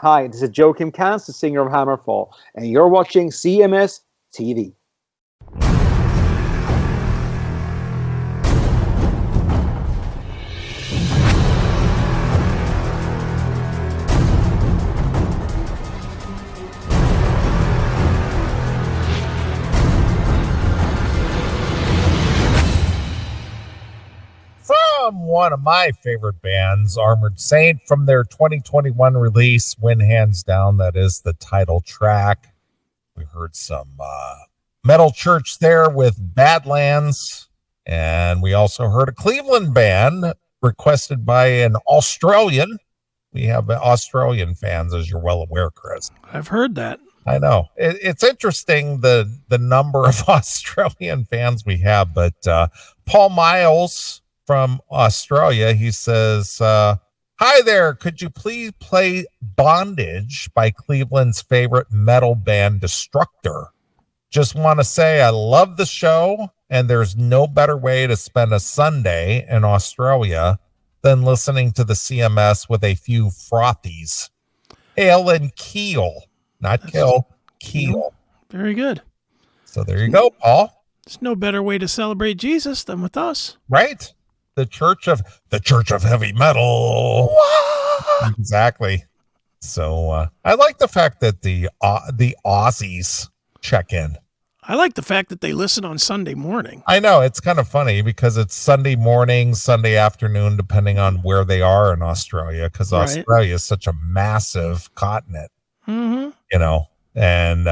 Hi, this is Joachim Kans, the singer of Hammerfall, and you're watching CMS TV. From one of my favorite bands, Armored Saint, from their 2021 release, Win Hands Down, that is the title track. We heard some Metal Church there with Badlands, and we also heard a Cleveland band requested by an Australian. We have Australian fans, as you're well aware, Chris. I've heard that. I know. It's interesting, the number of Australian fans we have, but Paul Miles from Australia, he says, hi there, could you please play Bondage by Cleveland's favorite metal band Destructor? Just want to say I love the show, and there's no better way to spend a Sunday in Australia than listening to the CMS with a few frothies. Hail and Keel, not kill, Keel. Very good. So there you go, Paul. There's no better way to celebrate Jesus than with us. Right? The church of heavy metal. What? Exactly. So I like the fact that the Aussies check in. I like the fact that they listen on Sunday morning. I know, it's kind of funny because it's Sunday morning, Sunday afternoon, depending on where they are in Australia, because right. Australia is such a massive continent. Mm-hmm. And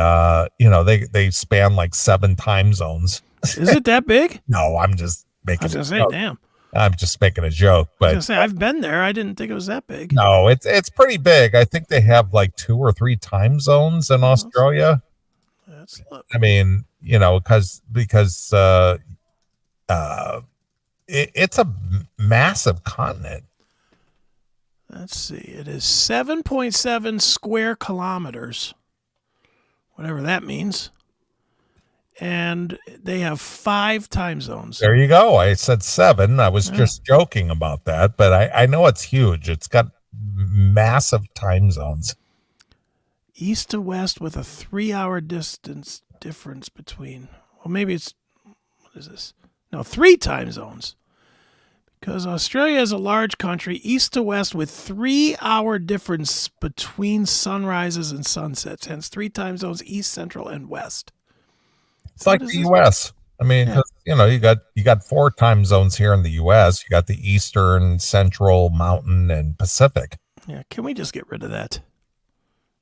they span like 7 time zones. Is it that big? No, I'm just making. I was gonna say, damn. I'm just making a joke, but I was gonna say, I've been there. I didn't think it was that big. No, it's pretty big. I think they have like 2 or 3 time zones in Australia. I mean, because it's a massive continent. Let's see. It is 7.7 square kilometers, whatever that means. And they have 5 time zones. There you go. I said 7. I was just joking about that, but I know it's huge. It's got massive time zones. East to west with a 3-hour difference between. Well, maybe it's, what is this? No, 3 time zones. Because Australia is a large country, east to west with 3-hour difference between sunrises and sunsets. Hence 3 time zones, east, central, and west. It's like the U.S. I mean, you got 4 time zones here in the U.S. You got the Eastern, Central, Mountain, and Pacific. Yeah, can we just get rid of that?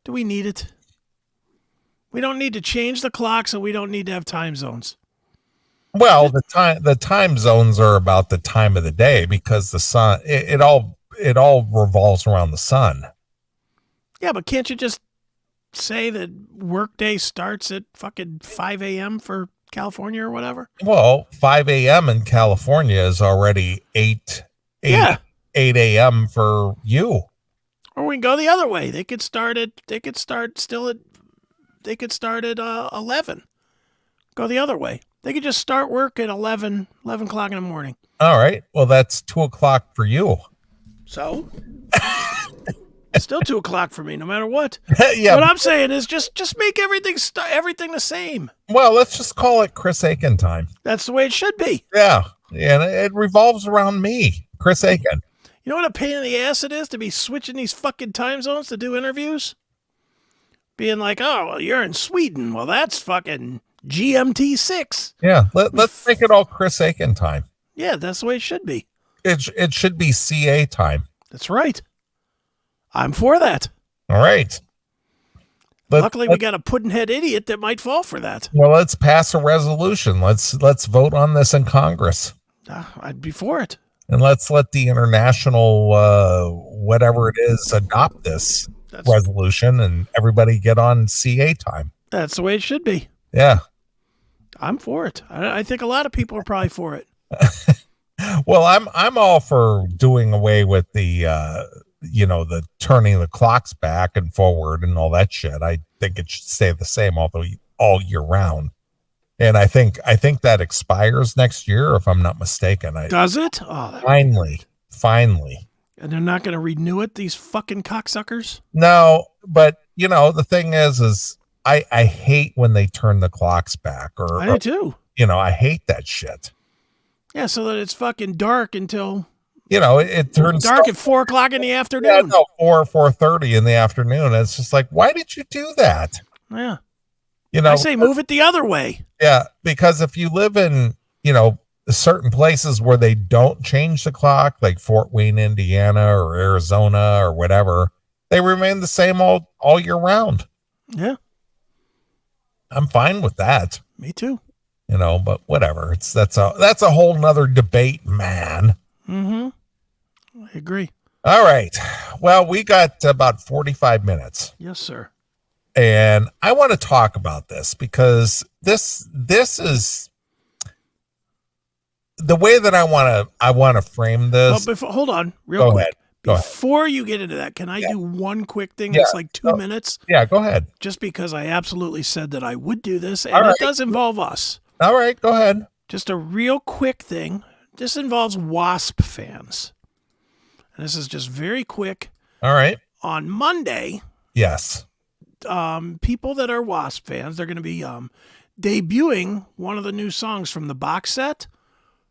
Do we need it? We don't need to change the clock, so we don't need to have time zones. Well, the time zones are about the time of the day because the sun it all revolves around the sun. Yeah, but can't you just say that workday starts at fucking 5 a.m. for California or whatever? Well, 5 a.m. in California is already 8 a.m. for you. Or we can go the other way. They could start at 11. Go the other way. They could just start work at 11 o'clock in the morning. All right. Well, that's 2 o'clock for you. So? Still 2 o'clock for me, no matter what. Yeah. What I'm saying is just make everything the same. Well, let's just call it Chris Akin time. That's the way it should be. Yeah. And it revolves around me, Chris Akin. You know what a pain in the ass it is to be switching these fucking time zones to do interviews? Being like, oh, well, you're in Sweden. Well, that's fucking GMT 6. Yeah, let's make it all Chris Akin time. Yeah, that's the way it should be. It should be CA time. That's right. I'm for that. All right. Luckily, we got a pudding-head idiot that might fall for that. Well, let's pass a resolution. Let's vote on this in Congress. I'd be for it. And let's let the international, whatever it is, adopt this resolution and everybody get on CA time. That's the way it should be. Yeah. I'm for it. I think a lot of people are probably for it. Well, I'm all for doing away with the, the turning the clocks back and forward and all that shit. I think it should stay the same all year round. And I think that expires next year, if I'm not mistaken. Does it? Oh, finally. And they're not going to renew it, these fucking cocksuckers? No, but the thing is I hate when they turn the clocks back I do too. I hate that shit. Yeah, so that it's fucking dark until it turns dark at 4 o'clock in the afternoon. Yeah, no, 4:30 in the afternoon. It's just like, why did you do that? Yeah. I say move it the other way. Yeah, because if you live in, certain places where they don't change the clock, like Fort Wayne, Indiana, or Arizona, or whatever, they remain the same all year round. Yeah. I'm fine with that. Me too. But whatever. That's a whole nother debate, man. Mm-hmm. I agree. All right. Well, we got about 45 minutes. Yes, sir. And I want to talk about this because this is the way that I want to frame this. Hold on, real quick. Ahead. Go Before you get into that, can I do one quick thing Yeah. that's like 2 minutes? Yeah, go ahead. Just because I absolutely said that I would do this, and All right. it does involve us. All right, go ahead. Just a real quick thing. This involves WASP fans. And this is just very quick. All right. On Monday, Yes. people that are WASP fans, they're going to be debuting one of the new songs from the box set.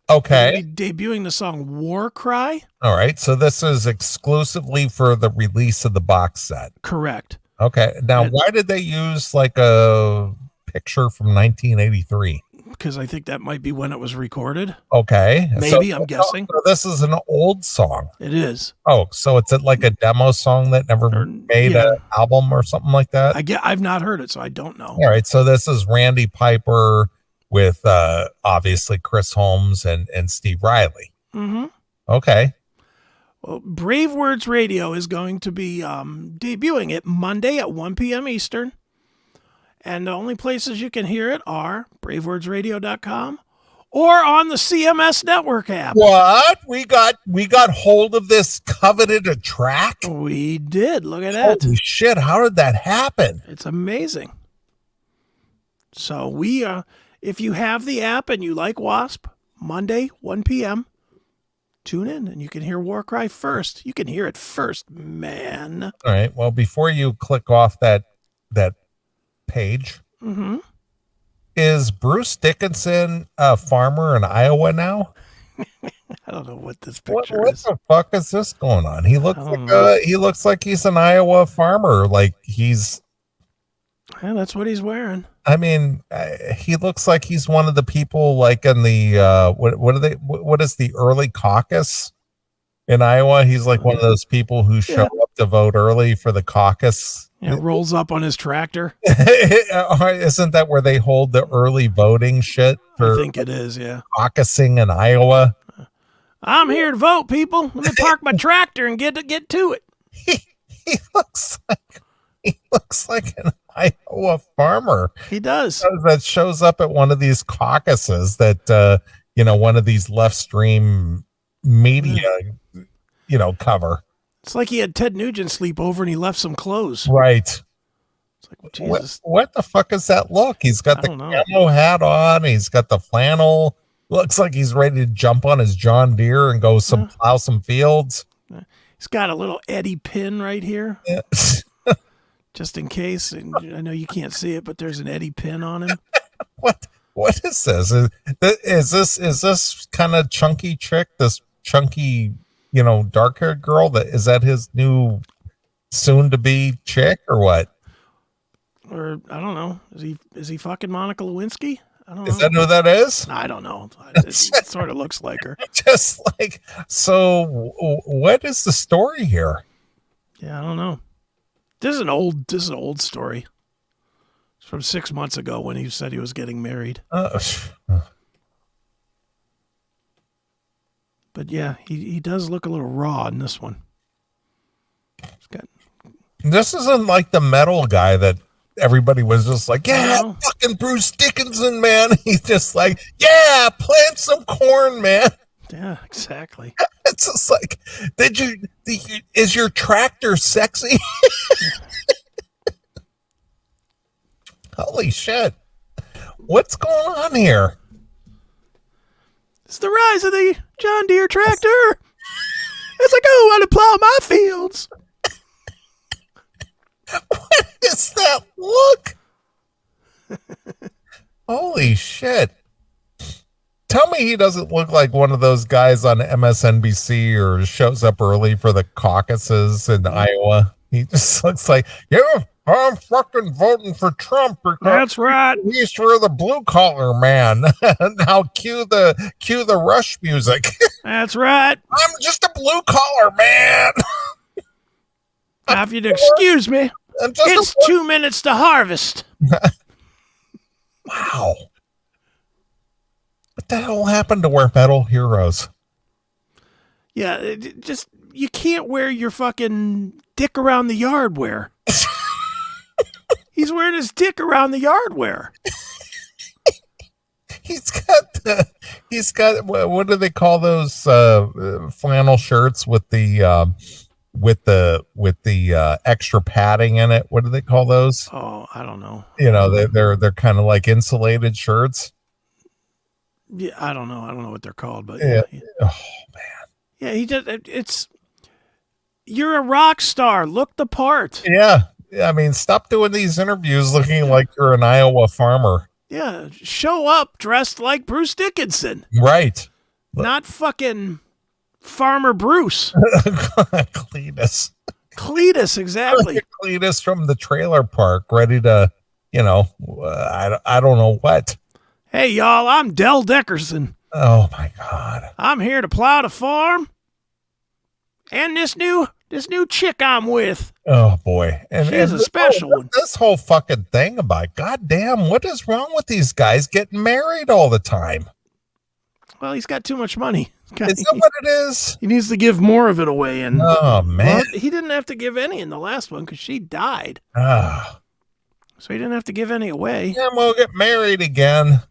Okay. They're gonna be debuting the song War Cry. All right. So this is exclusively for the release of the box set. Correct. Okay. Now, why did they use like a picture from 1983? Because I think that might be when it was recorded. Okay. Maybe, I'm guessing. So this is an old song. It is. Oh, so it's like a demo song that never made an album or something like that? I've not heard it, so I don't know. All right. So this is Randy Piper with obviously Chris Holmes and Steve Riley. Mm-hmm. Okay. Well, Brave Words Radio is going to be debuting it Monday at 1 p.m. Eastern. And the only places you can hear it are bravewordsradio.com or on the CMS network app. What? We got hold of this coveted track? We did. Look at that. Holy shit, how did that happen? It's amazing. So if you have the app and you like WASP, Monday, 1 p.m., tune in and you can hear War Cry first. You can hear it first, man. All right. Well, before you click off that page, mm-hmm. Is Bruce Dickinson a farmer in Iowa now? I don't know what this picture is. What the fuck is this going on? He looks like he's an Iowa farmer. Like that's what he's wearing. I mean, he looks like he's one of the people like in the what is the early caucus in Iowa? He's like one of those people who show up to vote early for the caucus. Yeah, rolls up on his tractor. Isn't that where they hold the early voting shit? I think it is, yeah. Caucusing in Iowa. I'm here to vote, people. Let me park my tractor and get to it. He looks like an Iowa farmer. He does. That shows up at one of these caucuses that one of these left stream media cover. It's like he had Ted Nugent sleep over and he left some clothes. Right. It's like, well, Jesus. What the fuck is that look? He's got the camo hat on. He's got the flannel. Looks like he's ready to jump on his John Deere and go plow some fields. He's got a little Eddie pin right here. Yeah. Just in case. And I know you can't see it, but there's an Eddie pin on him. What is this? Is this kind of chunky chick? This chunky, dark-haired girl? Is that his new soon-to-be chick or what? Or I don't know. Is he fucking Monica Lewinsky? I don't know. Is that who that is? I don't know. It sort of looks like her. Just like, so what is the story here? Yeah, I don't know. This is an old story. It's from 6 months ago when he said he was getting married. But yeah, he does look a little raw in this one. This isn't like the metal guy that everybody was just like, yeah, fucking Bruce Dickinson, man. He's just like, yeah, plant some corn, man. Yeah, exactly. It's just like, is your tractor sexy? Holy shit. What's going on here? It's the rise of the John Deere tractor. It's like, oh, I want to plow my fields. What is that look? Holy shit. Tell me he doesn't look like one of those guys on MSNBC or shows up early for the caucuses in Iowa. He just looks like, yeah, I'm fucking voting for Trump because That's right. he's for the blue collar man. Now cue the Rush music. That's right. I'm just a blue collar man. Now, if you'd excuse me, it's 2 minutes to harvest. Wow. What the hell happened to wear metal heroes? Yeah, just you can't wear your fucking dick around the yard wear. He's wearing his dick around the yard wear. He's got what do they call those flannel shirts with the extra padding in it? What do they call those? Oh, I don't know. You know, they're kind of like insulated shirts. Yeah, I don't know. I don't know what they're called, but Yeah. yeah. Oh man. Yeah, he just it's you're a rock star. Look the part. Yeah. I mean, stop doing these interviews looking like you're an Iowa farmer. Yeah, show up dressed like Bruce Dickinson. Right. Not fucking Farmer Bruce. Cletus. Cletus, exactly. Cletus from the trailer park, ready to, I don't know what. Hey, y'all, I'm Del Dickerson. Oh my God. I'm here to plow the farm. And this new chick I'm with. Oh boy. She's a special one. This whole fucking thing about, goddamn, what is wrong with these guys getting married all the time? Well, he's got too much money. Is that what it is? He needs to give more of it away. And oh man. Well, he didn't have to give any in the last one because she died. Ah. So he didn't have to give any away. Yeah, we'll get married again.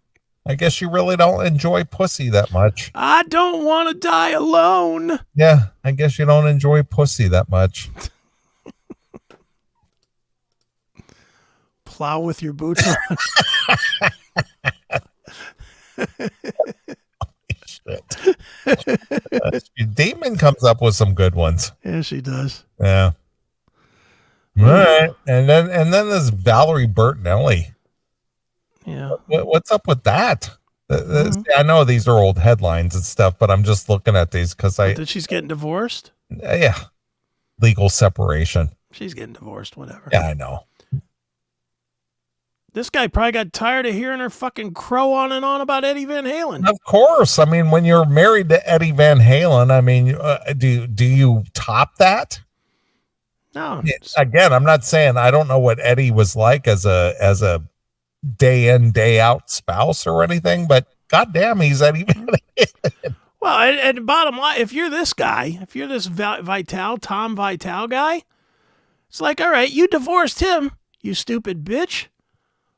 I guess you really don't enjoy pussy that much. I don't want to die alone. Yeah, I guess you don't enjoy pussy that much. Plow with your boots on. Shit. Demon comes up with some good ones. Yeah, she does. Yeah. All right. And then there's Valerie Bertinelli. Yeah. What's up with that? I know these are old headlines and stuff, but I'm just looking at these because That she's getting divorced? Yeah. Legal separation. She's getting divorced, whatever. Yeah, I know. This guy probably got tired of hearing her fucking crow on and on about Eddie Van Halen. Of course. I mean, when you're married to Eddie Van Halen, I mean, do you top that? No. Again, I'm not saying I don't know what Eddie was like as a day in, day out spouse or anything, but goddamn, he's Eddie Van Halen. Well, and bottom line, if you're this guy, if you're this Tom Vitale guy, it's like, all right, you divorced him, you stupid bitch.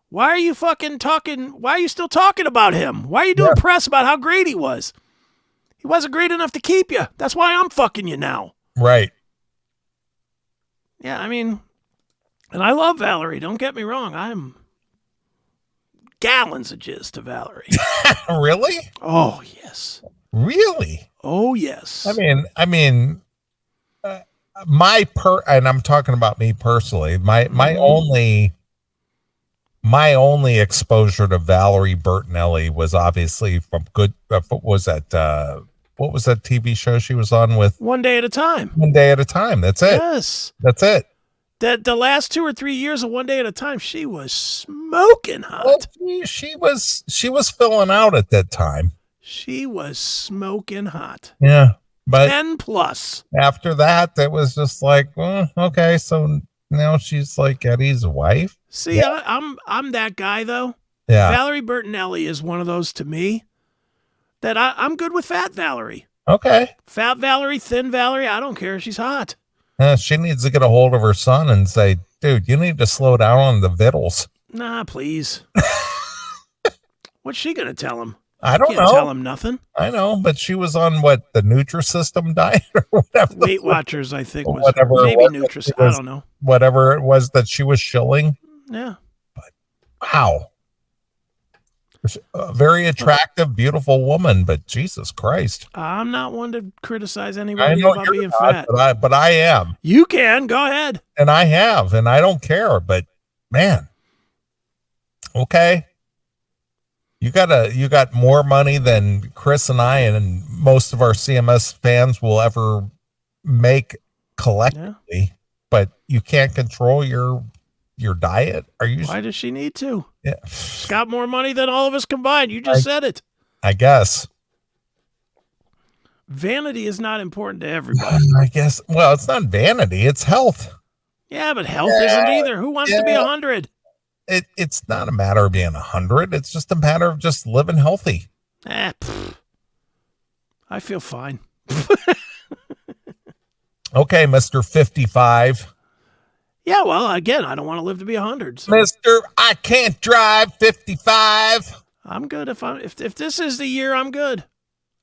Why are you fucking talking? Why are you still talking about him? Why are you doing press about how great he was? He wasn't great enough to keep you. That's why I'm fucking you now. Right. Yeah, I mean, and I love Valerie. Don't get me wrong. I'm gallons of jizz to Valerie. Really? Oh, yes. Really? Oh, yes. I mean, and I'm talking about me personally. My only exposure to Valerie Bertinelli was obviously from what was that TV show she was on with? One Day at a Time. One Day at a Time. That's it. Yes. That's it. The last 2 or 3 years of One Day at a Time, she was smoking hot. Well, she was filling out at that time. She was smoking hot. Yeah. But 10 plus. after that, it was just like, okay, so now she's like Eddie's wife. See, yeah. I'm that guy though. Yeah. Valerie Bertinelli is one of those to me that I'm good with fat Valerie. Okay. Fat Valerie, thin Valerie, I don't care. She's hot. She needs to get a hold of her son and say, dude, you need to slow down on the vittles. Nah, please. What's she going to tell him? I don't know. Tell him nothing. I know, but she was on what, the Nutrisystem diet or whatever. Weight Watchers, I think, was whatever maybe Nutrisystem. I don't know. Whatever it was that she was shilling. Yeah. But wow. A very attractive, beautiful woman, but Jesus Christ. I'm not one to criticize I anybody know about you're being not, fat. but I am. You can. Go ahead. And I have, and I don't care, but man. Okay. You got more money than Chris and I and most of our CMS fans will ever make collectively, but you can't control your diet. Are you? Why does she need to? Yeah. She's got more money than all of us combined. You just said it. I guess. Vanity is not important to everybody. I guess. Well, it's not vanity. It's health. Yeah, but health isn't either. Who wants to be 100? It's not a matter of being 100. It's just a matter of just living healthy. I feel fine. Okay, Mr. 55. Yeah, well, again, I don't want to live to be 100. So. Mr. I can't drive 55. I'm good if this is the year. I'm good.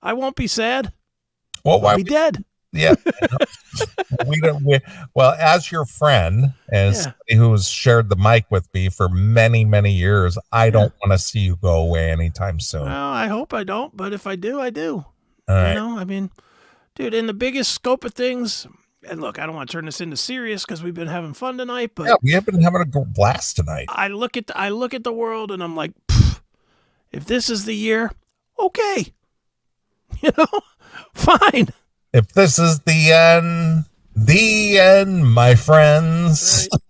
I won't be sad. Well, I'll be dead. Yeah. Well, as your friend, as somebody who's shared the mic with me for many, many years, I don't want to see you go away anytime soon. Well, I hope I don't, but if I do, I do. All right. You know, I mean, dude, in the biggest scope of things, and look, I don't want to turn this into serious because we've been having fun tonight, but we have been having a blast tonight. I look at the world and I'm like, if this is the year, okay. You know, fine. If this is the end, my friends. Right.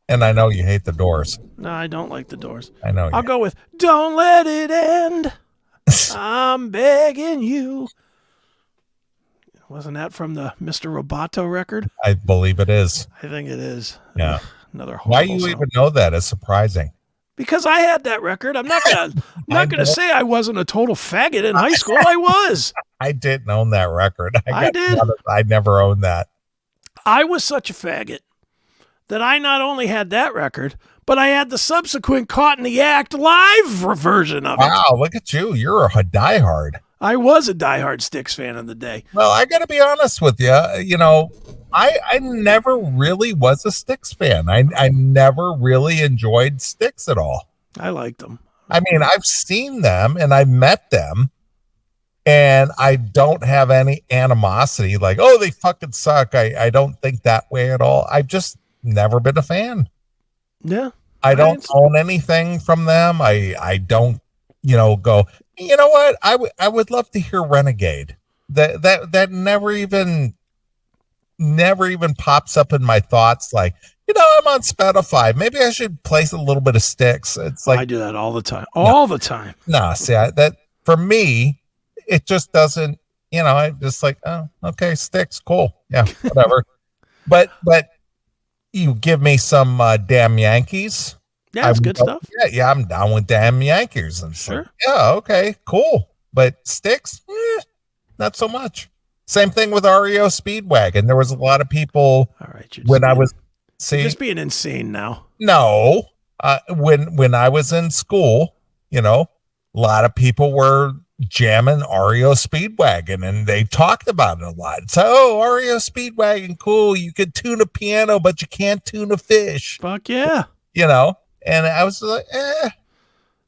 And I know you hate the Doors. No, I don't like the Doors. I know. I'll go with "Don't Let It End." I'm begging you. Wasn't that from the Mr. Roboto record? I believe it is. I think it is. Yeah. Another. Why you song. even know that is surprising. Because I had that record. I'm not gonna say I wasn't a total faggot in high school. I was. I didn't own that record. I did. I never owned that. I was such a faggot that I not only had that record, but I had the subsequent Caught in the Act live version of it. Wow, look at you. You're a diehard. I was a diehard Styx fan in the day. Well, I got to be honest with you. You know, I never really was a Styx fan. I never really enjoyed Styx at all. I liked them. I mean, I've seen them and I've met them, and I don't have any animosity like, oh, they fucking suck. I don't think that way at all. I've just never been a fan. Yeah. I don't own anything from them. I don't, go, you know what? I would love to hear Renegade. That never even pops up in my thoughts. Like, I'm on Spotify. Maybe I should place a little bit of Styx. It's like I do that all the time. All the time. No, see, that for me, it just doesn't. I just like, oh, okay, Styx, cool, yeah, whatever. but you give me some damn Yankees. Yeah, that's good stuff. Yeah, I'm down with damn Yankees. And sure. Like, yeah, okay, cool. But Styx, not so much. Same thing with REO Speedwagon. There was a lot of people. All right, you're just being insane now. No, when I was in school, a lot of people were jamming REO Speedwagon, and they talked about it a lot. So, REO Speedwagon, cool. You could tune a piano, but you can't tune a fish. Fuck yeah. And I was like,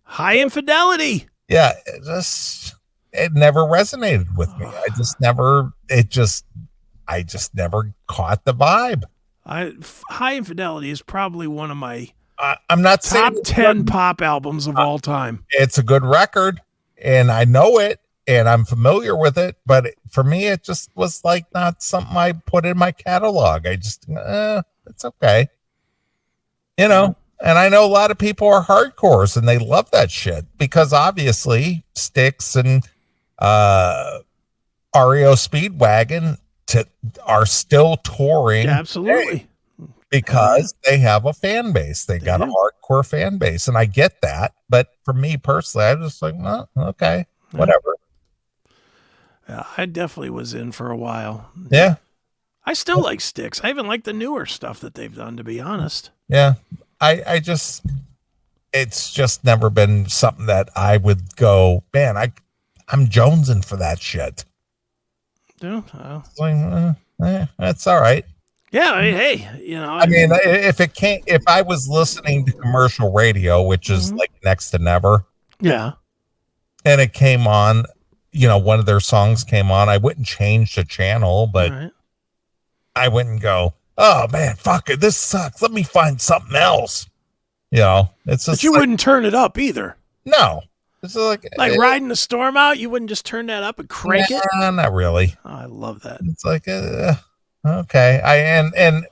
high infidelity. Yeah, it never resonated with me. I just never caught the vibe. High Infidelity is probably one of my I'm not top saying 10 pop albums of all time. It's a good record, and I know it, and I'm familiar with it, but for me, it just was like not something I put in my catalog. I just, it's okay. And I know a lot of people are hardcores, and they love that shit because obviously Styx and REO Speedwagon are still touring. Yeah, absolutely. Because they have a fan base. They got a hardcore fan base, and I get that. But for me personally, I was just like, oh, okay, whatever. Yeah, I definitely was in for a while. Yeah. I still like Styx. I even like the newer stuff that they've done, to be honest. Yeah. It's just never been something that I would go, man, I'm jonesing for that shit. Yeah. That's all right. Yeah, I mean, hey, if I was listening to commercial radio, which is like next to never, Yeah. and it came on, one of their songs came on, I wouldn't change the channel, but Right. I wouldn't go, oh man, fuck it, this sucks. Let me find something else. It's just But you wouldn't turn it up either. no. It's like Riding the storm out, you wouldn't just turn that up and crank it? Not really. Oh, I love that. It's like, okay. And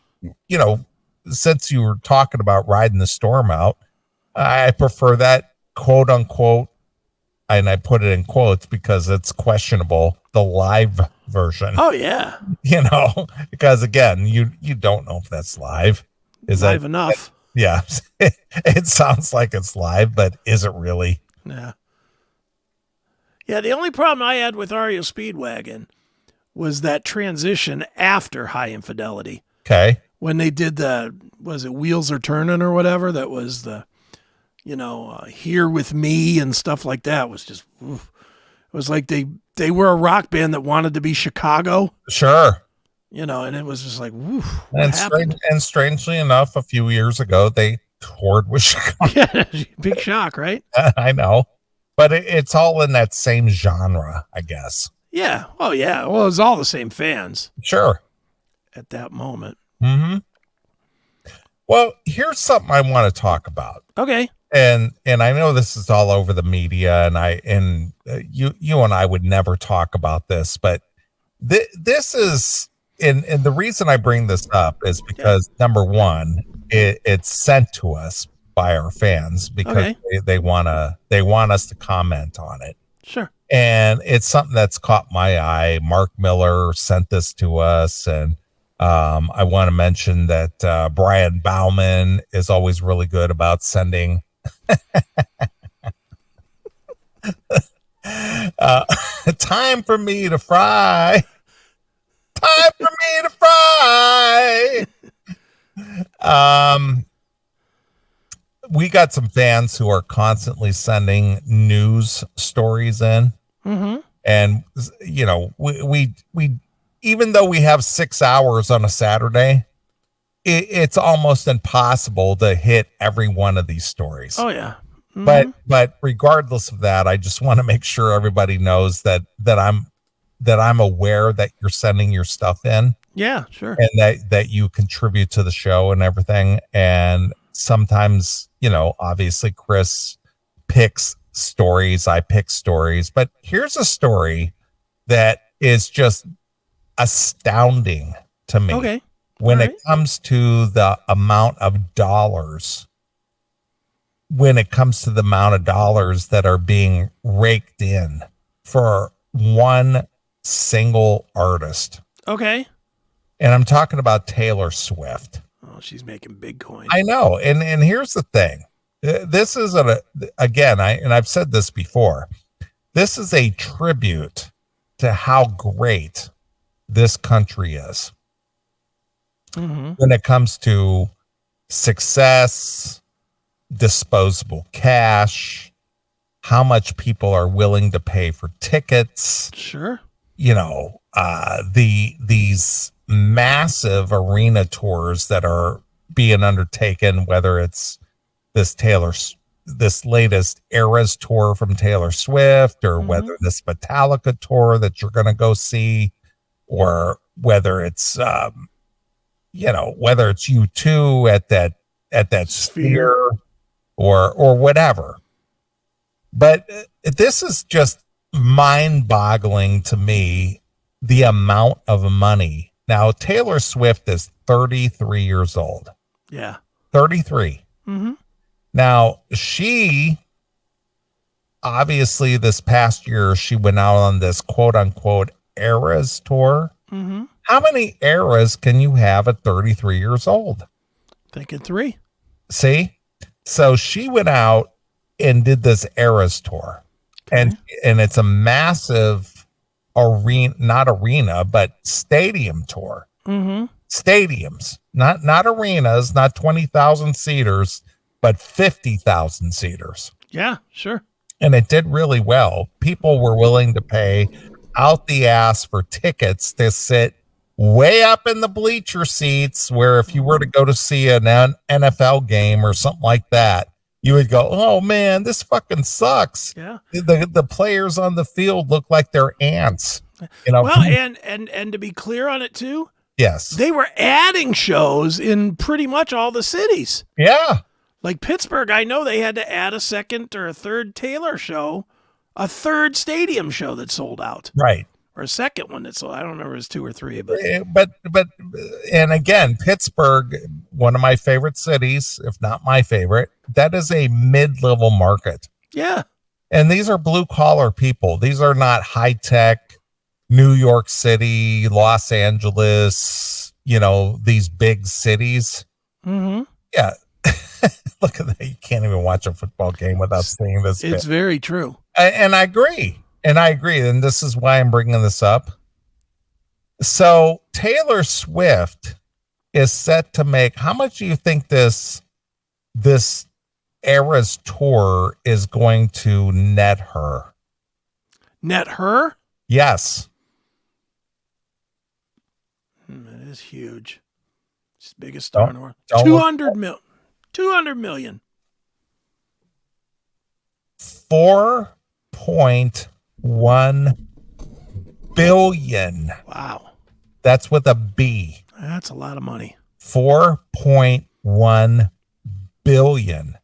since you were talking about riding the storm out, I prefer that quote unquote, and I put it in quotes because it's questionable, the live version. Oh, yeah. Because again, you don't know if that's live. Is live that enough? Yeah. It sounds like it's live, but is it really? Yeah. Yeah, the only problem I had with REO Speedwagon was that transition after High Infidelity. Okay. When they did was it Wheels Are Turning or whatever? That was the, Here With Me and stuff like that was just, oof. It was like they were a rock band that wanted to be Chicago. Sure. And it was just like, woof. And strangely enough, a few years ago, they toured with Chicago. Yeah, big shock, right? I know. But it's all in that same genre, I guess. Yeah. Oh, yeah. Well, it was all the same fans. Sure. At that moment. Mm-hmm. Well, here's something I want to talk about. Okay. And I know this is all over the media, and you and I would never talk about this, but this is, and the reason I bring this up is because number one, it's sent to us by our fans because they want us to comment on it. Sure. And it's something that's caught my eye. Mark Miller sent this to us, and I want to mention that Brian Bauman is always really good about sending time for me to fry. Time for me to fry. We got some fans who are constantly sending news stories in. Mm-hmm. And, we even though we have 6 hours on a Saturday, it's almost impossible to hit every one of these stories. Oh, yeah. Mm-hmm. But regardless of that, I just want to make sure everybody knows that I'm aware that you're sending your stuff in. Yeah, sure. And that you contribute to the show and everything. And sometimes, obviously Chris picks stories, I pick stories, but here's a story that is just astounding to me. Okay. When it comes to the amount of dollars, that are being raked in for one single artist. Okay. And I'm talking about Taylor Swift. Oh, she's making big coin. I know. And here's the thing. This is I've said this before. This is a tribute to how great this country is. Mm-hmm. When it comes to success, disposable cash, how much people are willing to pay for tickets. Sure. These massive arena tours that are being undertaken, whether it's this latest Eras tour from Taylor Swift, or whether this Metallica tour that you're going to go see, or whether it's whether it's U2 at that Sphere or whatever. But this is just mind-boggling to me, the amount of money. Now, Taylor Swift is 33 years old. Yeah. 33. Mm-hmm. Now, she obviously this past year, she went out on this quote-unquote Eras tour. Mm-hmm. How many eras can you have at 33 years old? Thinking 3. See? So she went out and did this Eras tour. Okay. And it's a massive but stadium tour. Mm-hmm. Stadiums, not arenas, not 20,000 seaters, but 50,000 seaters. Yeah, sure. And it did really well. People were willing to pay out the ass for tickets to sit way up in the bleacher seats, where if you were to go to see an NFL game or something like that, you would go, oh man, this fucking sucks. Yeah. The players on the field look like they're ants. Well, and to be clear on it too, yes, they were adding shows in pretty much all the cities. Yeah. Like Pittsburgh, I know they had to add a second or a third Taylor show, a third stadium show that sold out. Right. Or a second one that sold. I don't remember if it was 2 or 3, but and again, Pittsburgh, one of my favorite cities, if not my favorite, that is a mid-level market. Yeah. And these are blue collar people. These are not high tech New York City, Los Angeles, these big cities. Mm-hmm. Yeah. Look at that. You can't even watch a football game without seeing this. It's very true. And I agree. And this is why I'm bringing this up. So Taylor Swift is set to make, how much do you think this Eras tour is going to net her? Net her? Yes. It is huge. It's the biggest star in the world. 200 million. 4.1 billion. Wow. That's with a B. That's a lot of money. 4.1 billion.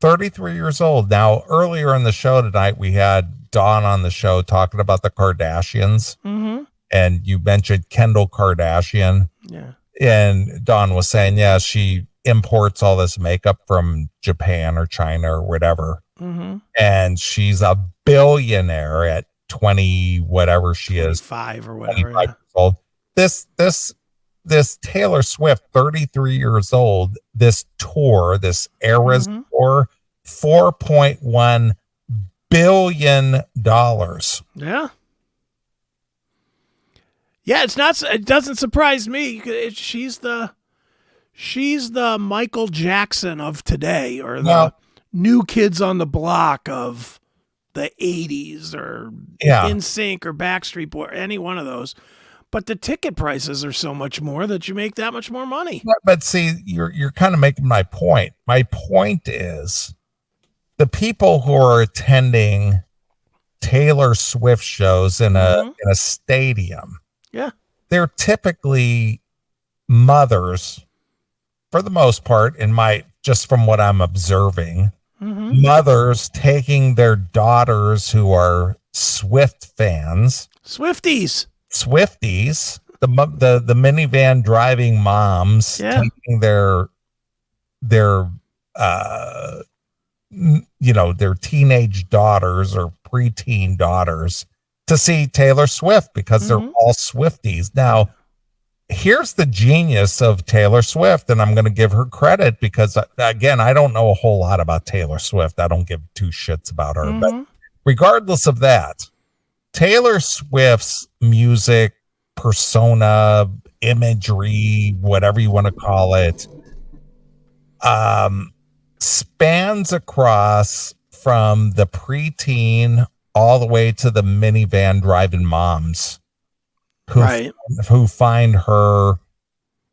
33 years old. Now, earlier in the show tonight, we had Dawn on the show talking about the Kardashians. Mm-hmm. And you mentioned Kendall Kardashian. Yeah. And Dawn was saying, yeah, she imports all this makeup from Japan or China or whatever. Mm-hmm. And she's a billionaire at 20, whatever she is. 5 or whatever. 25 years old. This Taylor Swift, 33 years old, this tour, this Eras tour, $4.1 billion. Yeah. Yeah, it doesn't surprise me. She's the Michael Jackson of today, or the New Kids on the Block of the 80s, or NSYNC or Backstreet Boy, any one of those. But the ticket prices are so much more that you make that much more money. But see, you're kind of making my point. My point is the people who are attending Taylor Swift shows in a stadium. Yeah. They're typically mothers, for the most part, just from what I'm observing, mothers taking their daughters who are Swift fans. Swifties, the minivan driving moms taking their teenage daughters or preteen daughters to see Taylor Swift because they're all Swifties. Now, here's the genius of Taylor Swift, and I'm going to give her credit because, again, I don't know a whole lot about Taylor Swift. I don't give two shits about her. But regardless of that, Taylor Swift's music, persona, imagery, whatever you want to call it, spans across from the preteen all the way to the minivan driving moms who find her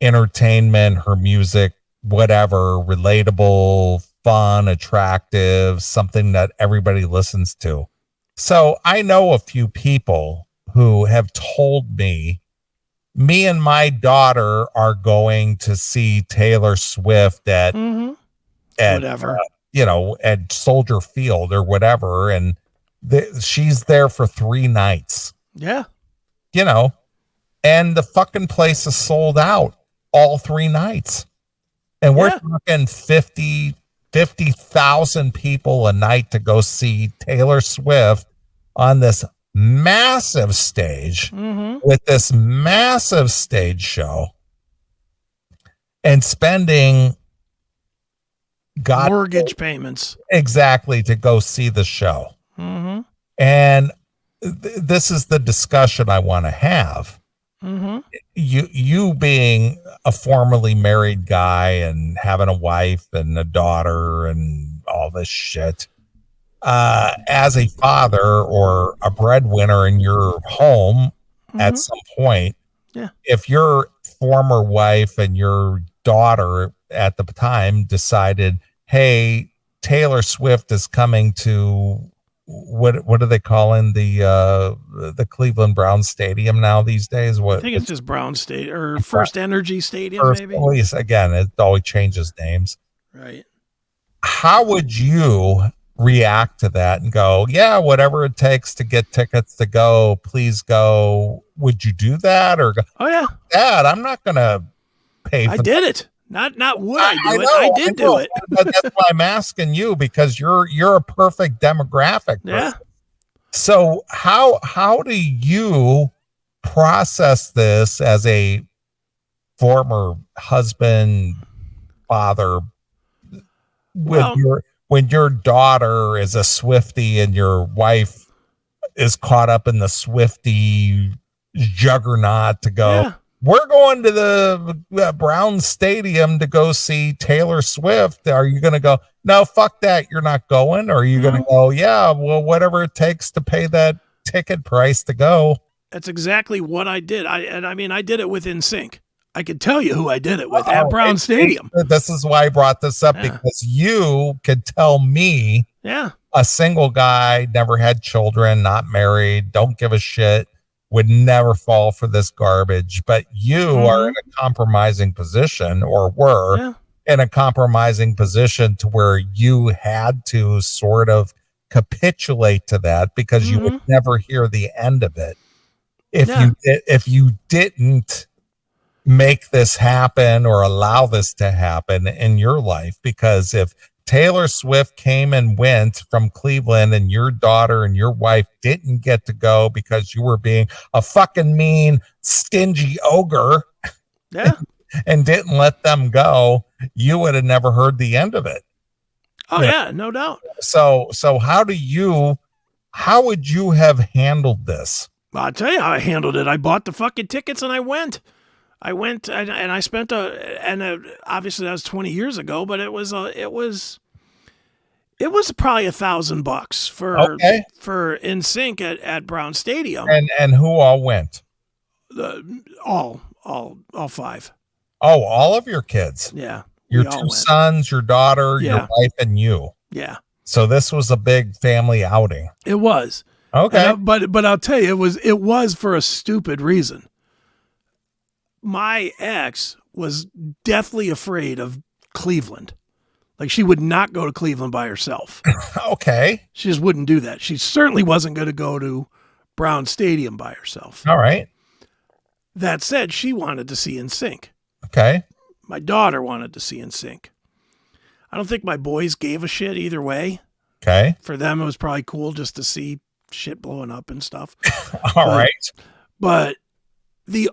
entertainment, her music, whatever, relatable, fun, attractive, something that everybody listens to. So I know a few people who have told me and my daughter are going to see Taylor Swift at whatever, at Soldier Field or whatever. And she's there for 3 nights. Yeah. And the fucking place is sold out all 3 nights. And we're talking 50,000 people a night to go see Taylor Swift on this massive stage with this massive stage show and spending mortgage payments exactly to go see the show. And this is the discussion I want to have. You being a formerly married guy and having a wife and a daughter and all this shit, as a father or a breadwinner in your home at some point, if your former wife and your daughter at the time decided, hey, Taylor Swift is coming to what are they calling the Cleveland Browns Stadium now these days? I think it's just Brown State or First Energy Stadium, maybe. Police, again, it always changes names. Right. How would you react to that and go, yeah, whatever it takes to get tickets to go, please go? Would you do that or go, oh yeah, Dad, I'm not gonna pay for I did it. Not would I do it. I did do it. But that's why I'm asking you, because you're a perfect demographic. Yeah. Person. So how do you process this as a former husband, father, when your daughter is a Swiftie and your wife is caught up in the Swiftie juggernaut to go, we're going to the Brown Stadium to go see Taylor Swift. Are you going to go, no, fuck that, you're not going? Or are you going to go, yeah, well, whatever it takes to pay that ticket price to go? That's exactly what I did. I did it with NSYNC. I could tell you who I did it with at Brown Stadium. This is why I brought this up, because you could tell me, a single guy, never had children, not married, don't give a shit, would never fall for this garbage. But you are in a compromising position, or were in a compromising position, to where you had to sort of capitulate to that because you would never hear the end of it if you didn't make this happen or allow this to happen in your life. Because if Taylor Swift came and went from Cleveland and your daughter and your wife didn't get to go because you were being a fucking mean, stingy ogre and didn't let them go, you would have never heard the end of it. Oh yeah, no doubt. So how would you have handled this? Well, I'll tell you how I handled it. I bought the fucking tickets and I went and I spent obviously that was 20 years ago, but it was probably $1,000 for NSYNC at Brown Stadium. And who all went? All five. Oh, all of your kids. Yeah. Your two sons, your daughter, your wife, and you. Yeah. So this was a big family outing. It was. Okay. But I'll tell you, it was for a stupid reason. My ex was deathly afraid of Cleveland. Like, she would not go to Cleveland by herself. Okay. She just wouldn't do that. She certainly wasn't going to go to Brown Stadium by herself. All right. That said, she wanted to see NSYNC. Okay. My daughter wanted to see NSYNC. I don't think my boys gave a shit either way. Okay. For them, it was probably cool just to see shit blowing up and stuff. All right. But the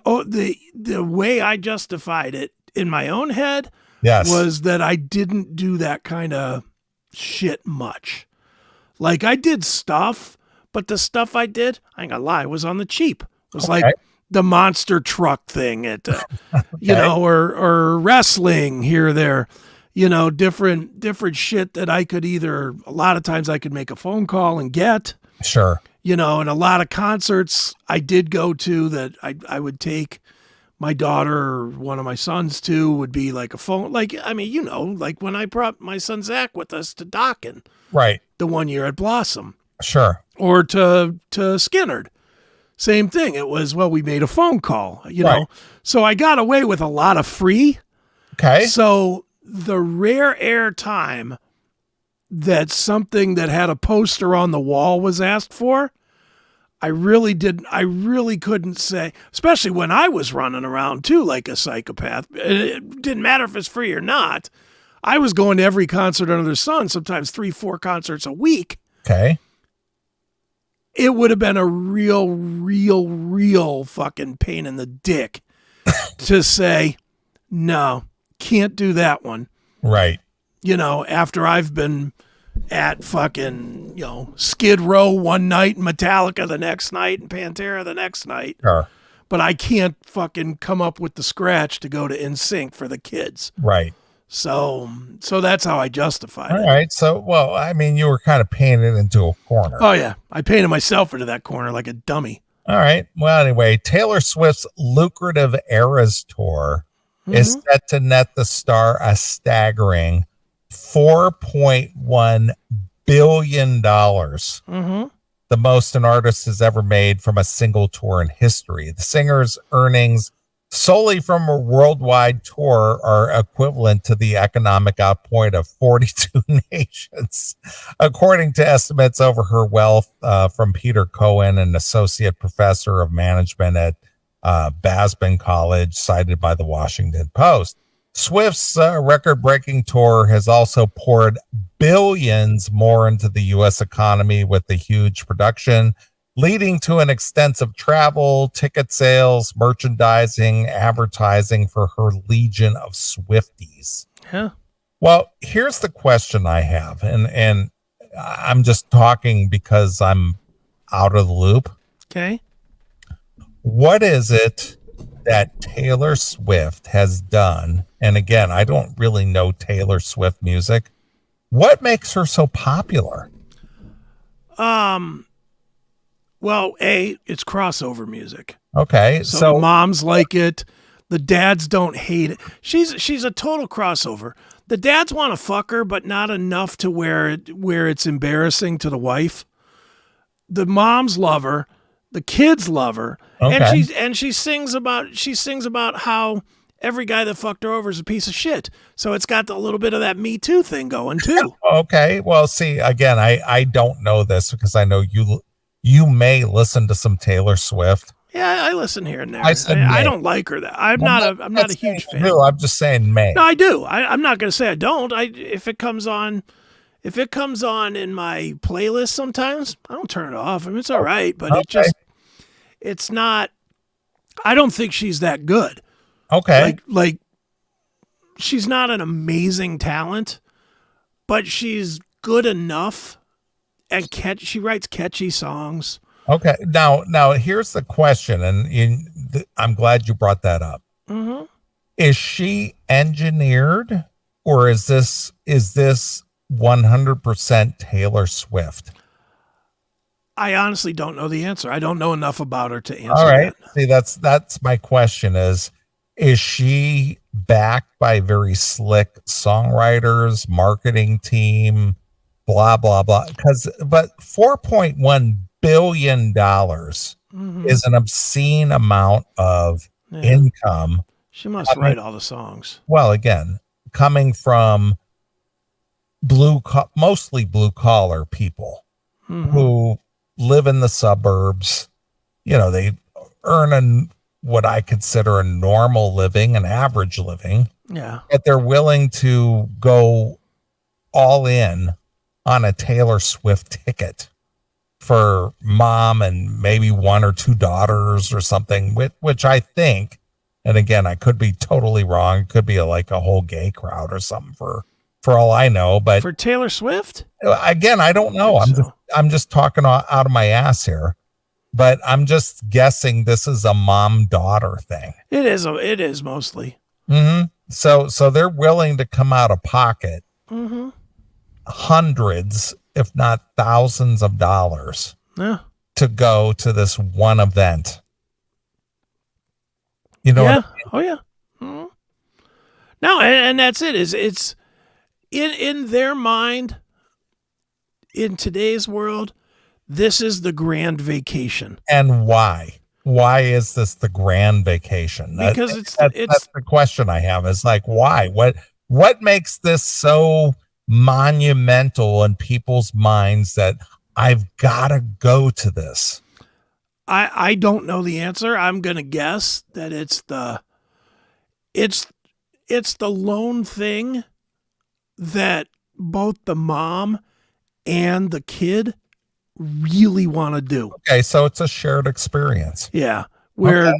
way I justified it in my own head was that I didn't do that kind of shit much. Like, I did stuff, but the stuff I did, I ain't gonna lie, was on the cheap. It was like the monster truck thing at, or wrestling here or there, different shit that I could either, a lot of times I could make a phone call and get. Sure. And a lot of concerts I did go to that I would take my daughter or one of my sons to, would be like a phone, like when I brought my son Zach with us to Dockin, right, the one year at Blossom, sure, or to Skinnerd, same thing. It was, we made a phone call, know, so I got away with a lot of free. Okay, so the rare air time that something that had a poster on the wall was asked for, I really couldn't say, especially when I was running around too like a psychopath. It didn't matter if it's free or not. I was going to every concert under the sun, sometimes 3-4 concerts a week. Okay. It would have been a real fucking pain in the dick to say, no, can't do that one. Right. After I've been at fucking, Skid Row one night, Metallica the next night, and Pantera the next night. Sure. But I can't fucking come up with the scratch to go to NSYNC for the kids. Right. So that's how I justified it. All right. So, you were kind of painted into a corner. Oh, yeah. I painted myself into that corner like a dummy. All right. Well, anyway, Taylor Swift's lucrative Eras tour is set to net the star a staggering $4.1 billion. Mm-hmm. The most an artist has ever made from a single tour in history. The singer's earnings solely from a worldwide tour are equivalent to the economic output of 42 nations. According to estimates over her wealth from Peter Cohen, an associate professor of management at Basban College, cited by the Washington Post. Swift's record-breaking tour has also poured billions more into the U.S. economy with the huge production, leading to an extensive travel, ticket sales, merchandising, advertising for her legion of Swifties. Yeah. Well, here's the question I have, and I'm just talking because I'm out of the loop. Okay. What is it that Taylor Swift has done? And again, I don't really know Taylor Swift music. What makes her so popular? Well, it's crossover music. Okay. So the moms like it. The dads don't hate it. She's a total crossover. The dads want to fuck her, but not enough to where it's embarrassing to the wife. The moms love her. The kids love her. Okay. And she sings about how every guy that fucked her over is a piece of shit. So it's got a little bit of that Me Too thing going too. Okay. Well, see, again, I don't know this because I know you may listen to some Taylor Swift. Yeah, I listen here and there. I don't like her. I'm not a huge fan. No, I'm just saying may. No, I do. I'm not going to say I don't. If it comes on in my playlist sometimes, I don't turn it off. I mean, it's all right, but it's not. I don't think she's that good. Okay. Like she's not an amazing talent, but she's good enough, and she writes catchy songs. Okay. Now here's the question, and I'm glad you brought that up. Mm-hmm. Is she engineered, or is this 100% Taylor Swift? I honestly don't know the answer. I don't know enough about her to answer. All right. That. See, that's my question is she backed by very slick songwriters, marketing team, blah, blah, blah? But $4.1 billion is an obscene amount of income. She must write all the songs. Well, again, coming from mostly blue collar people who live in the suburbs, they earn what I consider a normal living, an average living. Yeah. But they're willing to go all in on a Taylor Swift ticket for mom and maybe one or two daughters or something, which I think, and again, I could be totally wrong. It could be like a whole gay crowd or something for all I know. But for Taylor Swift, again, I don't know. I'm just talking out of my ass here, but I'm just guessing this is a mom-daughter thing. It is mostly. Mm-hmm. So they're willing to come out of pocket hundreds, if not thousands of dollars to go to this one event. You know? Yeah. What I mean? Oh, yeah. Mm-hmm. No, and that's it. It's in their mind, in today's world, this is the grand vacation. And why? Why is this the grand vacation? Because that's the question I have. Is like, why? What makes this so monumental in people's minds that I've got to go to this? I don't know the answer. I'm gonna guess that it's the lone thing that both the mom and the kid really want to do. Okay, so it's a shared experience. Yeah. Where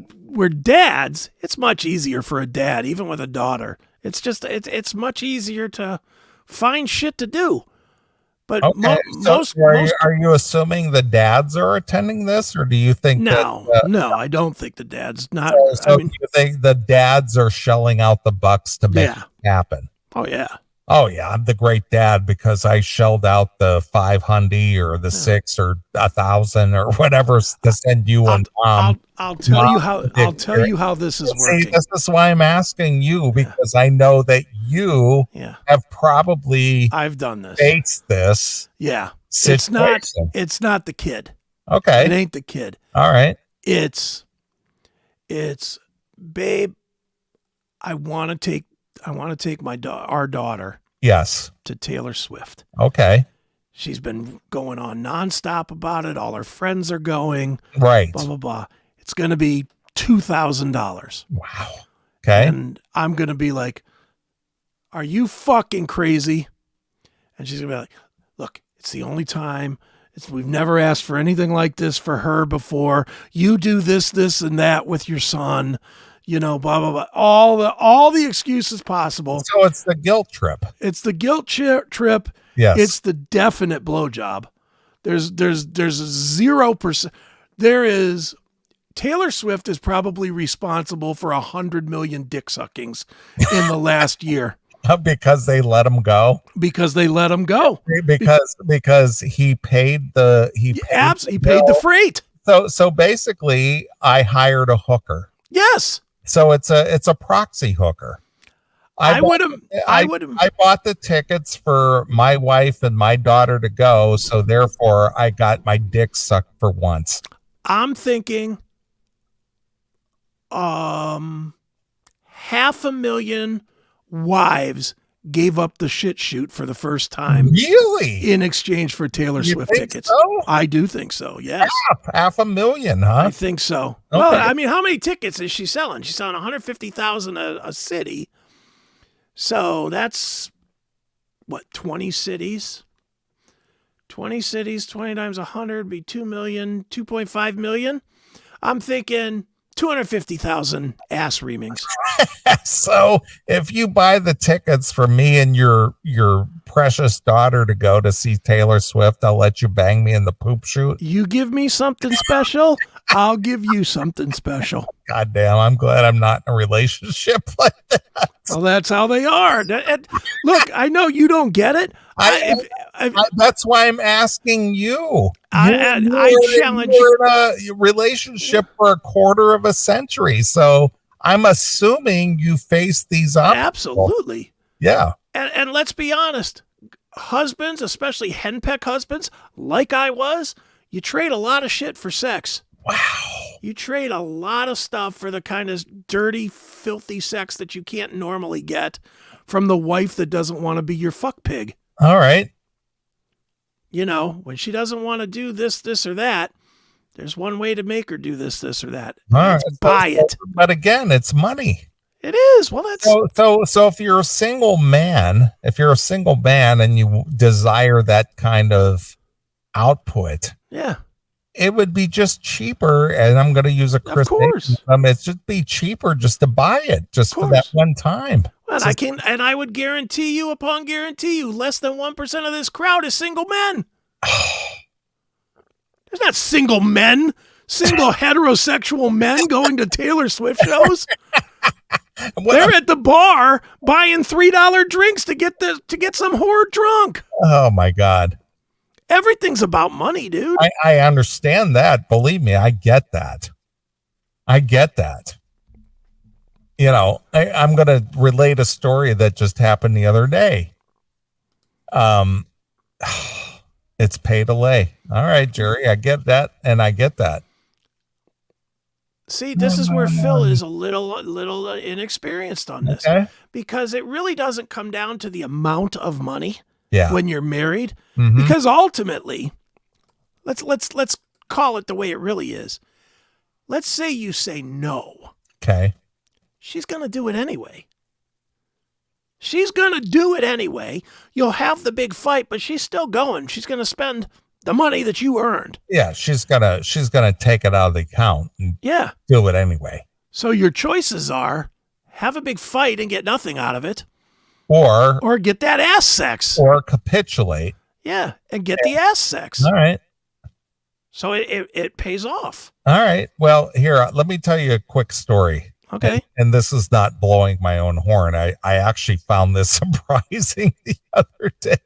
dads, it's much easier for a dad, even with a daughter. It's just it's much easier to find shit to do. But are you assuming the dads are attending this, or do you think no, I don't think the dads not. So you think the dads are shelling out the bucks to make it happen? Oh yeah. Oh yeah, I'm the great dad because I shelled out the $500 or the $600 or $1,000 or whatever to send you and mom. I'll tell you how this is See, working. this is why I'm asking you, because I know that you have probably I've done this. faced this. Yeah. Situation. It's not the kid. Okay. It ain't the kid. All right. It's babe, I want to take our daughter to Taylor Swift. Okay. She's been going on nonstop about it. All her friends are going. Right. Blah blah blah. It's going to be $2,000. Wow. Okay. And I'm going to be like, "Are you fucking crazy?" And she's going to be like, "Look, it's the only time. We've never asked for anything like this for her before. You do this, this, and that with your son. You know, blah blah blah. All the excuses possible." So it's the guilt trip. It's the guilt trip. Yes. It's the definite blowjob. There's 0%. There is. Taylor Swift is probably responsible for 100 million dick suckings in the last year. Because they let him go. Because they let him go. Because he paid the paid the freight. So basically, I hired a hooker. Yes. So it's a proxy hooker. I bought the tickets for my wife and my daughter to go, so therefore I got my dick sucked for once. I'm thinking 500,000 wives gave up the shit shoot for the first time. Really? In exchange for Taylor Swift tickets. So? I do think so, yes. 500,000, huh? I think so. Okay. Well, I mean, how many tickets is she selling? She's selling 150,000 a city. So that's, 20 cities? 20 cities, 20 times 100 be 2 million, 2.5 million. I'm thinking 250,000 ass reamings. So if you buy the tickets for me and your precious daughter to go to see Taylor Swift, I'll let you bang me in the poop chute. You give me something special, I'll give you something special. God damn, I'm glad I'm not in a relationship like that. Well, that's how they are. Look, I know you don't get it. That's why I'm asking you. I challenge you. You're in a relationship for a quarter of a century, so I'm assuming you face these obstacles. Absolutely. Yeah. And let's be honest, husbands, especially henpeck husbands, like I was, you trade a lot of shit for sex. Wow. You trade a lot of stuff for the kind of dirty, filthy sex that you can't normally get from the wife that doesn't want to be your fuck pig. All right. You know, when she doesn't want to do this, or that, there's one way to make her do this, or that. All right. Buy it. But again, it's money. It is. Well, that's so if you're a single man, and you desire that kind of output, yeah, it would be just cheaper. And I'm going to use a Chris. Of course. It's just be cheaper just to buy it just for that one time. And I would guarantee you, less than 1% of this crowd is single men. There's not single heterosexual men going to Taylor Swift shows. They're at the bar buying $3 drinks to get some whore drunk. Oh my God. Everything's about money, dude. I understand that. Believe me, I get that. You know, I'm going to relate a story that just happened the other day. It's pay to lay. All right, Jerry, I get that. And I get that. See, this is where Phil is a little inexperienced on this, because it really doesn't come down to the amount of money when you're married, because ultimately, let's call it the way it really is. Let's say you say no. Okay. She's going to do it anyway. You'll have the big fight, but she's still going. She's going to spend the money that you earned. Yeah, she's gonna take it out of the account and do it anyway. So your choices are have a big fight and get nothing out of it, or get that ass sex, or capitulate. Yeah, and get the ass sex. All right. So it pays off. All right. Well, here, let me tell you a quick story. Okay. And this is not blowing my own horn. I actually found this surprising the other day.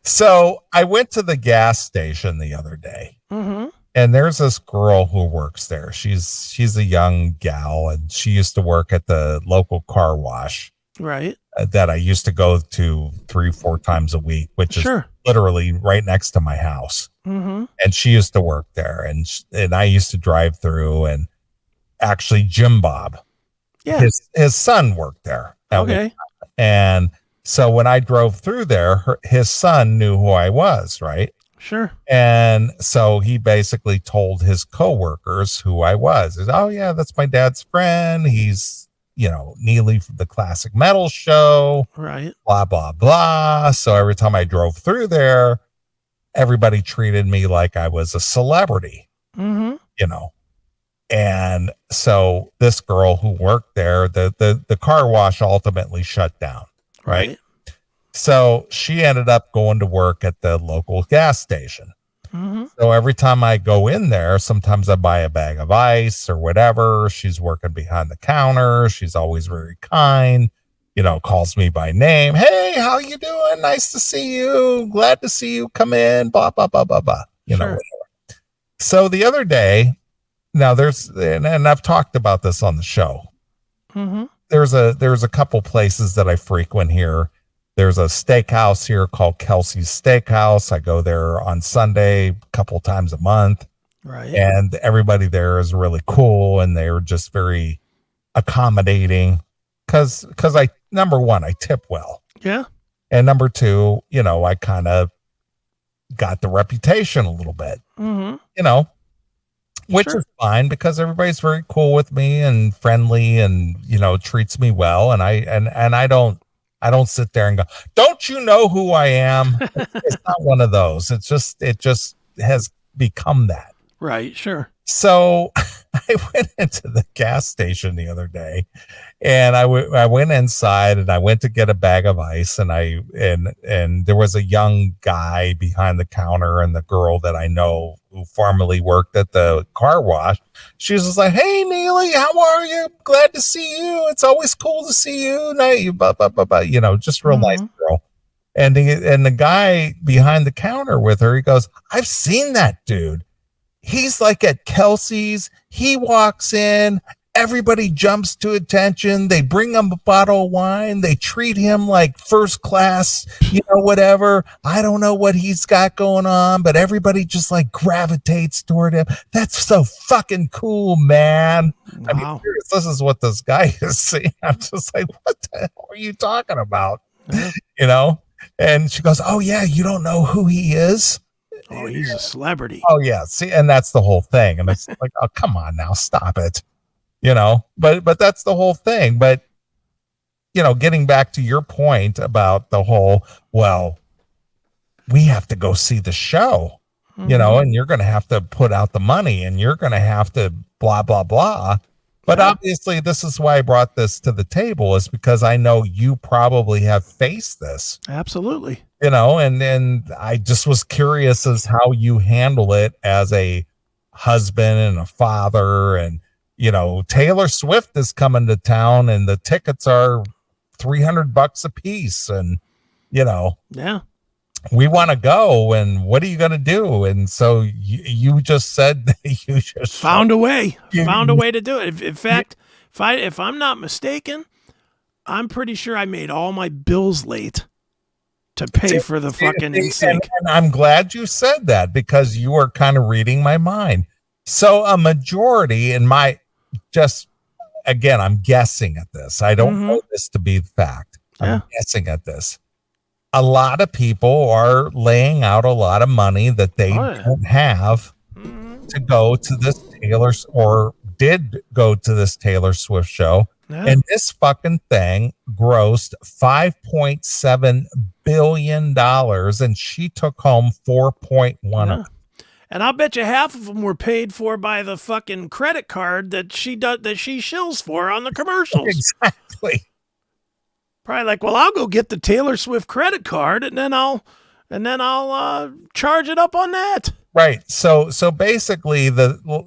So I went to the gas station the other day, and there's this girl who works there. She's a young gal, and she used to work at the local car wash. Right. That I used to go to 3-4 times a week, which is literally right next to my house. And she used to work there, and I used to drive through, and actually Jim Bob, his son worked there. Okay. And so when I drove through there, his son knew who I was, right? Sure. And so he basically told his coworkers who I was. He said, oh yeah, that's my dad's friend. He's, Neeley from the Classic Metal Show. Right. Blah, blah, blah. So every time I drove through there, everybody treated me like I was a celebrity, And so this girl who worked there, the car wash ultimately shut down. Right. So she ended up going to work at the local gas station. So every time I go in there, sometimes I buy a bag of ice or whatever. She's working behind the counter. She's always very kind, calls me by name. Hey, how you doing? Nice to see you. Glad to see you. Come in. Blah, blah, blah, blah, blah. Whatever. So the other day, now and I've talked about this on the show. There's a couple places that I frequent here. There's a steakhouse here called Kelsey's Steakhouse. I go there on Sunday a couple times a month. Right. And everybody there is really cool, and they're just very accommodating because number one, I tip well. Yeah. And number two, I kind of got the reputation a little bit, which is fine because everybody's very cool with me and friendly and, treats me well. And I don't sit there and go, don't you know who I am? It's not one of those. It just has become that. Right. Sure. So I went into the gas station the other day, and I went inside, and I went to get a bag of ice, and and there was a young guy behind the counter, and the girl that I know who formerly worked at the car wash. She was just like, hey, Neeley, how are you? Glad to see you. It's always cool to see you. Just real nice girl. And the guy behind the counter with her, he goes, I've seen that dude. He's like at Kelsey's. He walks in. Everybody jumps to attention. They bring him a bottle of wine. They treat him like first class, whatever. I don't know what he's got going on, but everybody just like gravitates toward him. That's so fucking cool, man. Wow. I mean, this is what this guy is saying. I'm just like, what the hell are you talking about? And she goes, oh yeah, you don't know who he is? Oh, he's a celebrity. Oh yeah. See, and that's the whole thing. And it's like, oh, come on now, stop it. But that's the whole thing. But, getting back to your point about the whole, well, we have to go see the show, and you're going to have to put out the money, and you're going to have to blah, blah, blah. But obviously this is why I brought this to the table, is because I know you probably have faced this. Absolutely. And I just was curious as how you handle it as a husband and a father. And, Taylor Swift is coming to town, and the tickets are $300 a piece. And, we want to go, and what are you going to do? And so you just said that you just found a way to do it. In fact, if I'm not mistaken, I'm pretty sure I made all my bills late to pay for the fucking NSYNC. And I'm glad you said that, because you were kind of reading my mind. So a majority again, I'm guessing at this. I don't know this to be the fact. I'm guessing at this. A lot of people are laying out a lot of money that they don't have to go to this did go to this Taylor Swift show. Yeah. And this fucking thing grossed $5.7 billion, and she took home 4.1. And I'll bet you half of them were paid for by the fucking credit card that she shills for on the commercials. Exactly. Probably like, well, I'll go get the Taylor Swift credit card, and then I'll charge it up on that. Right. So basically,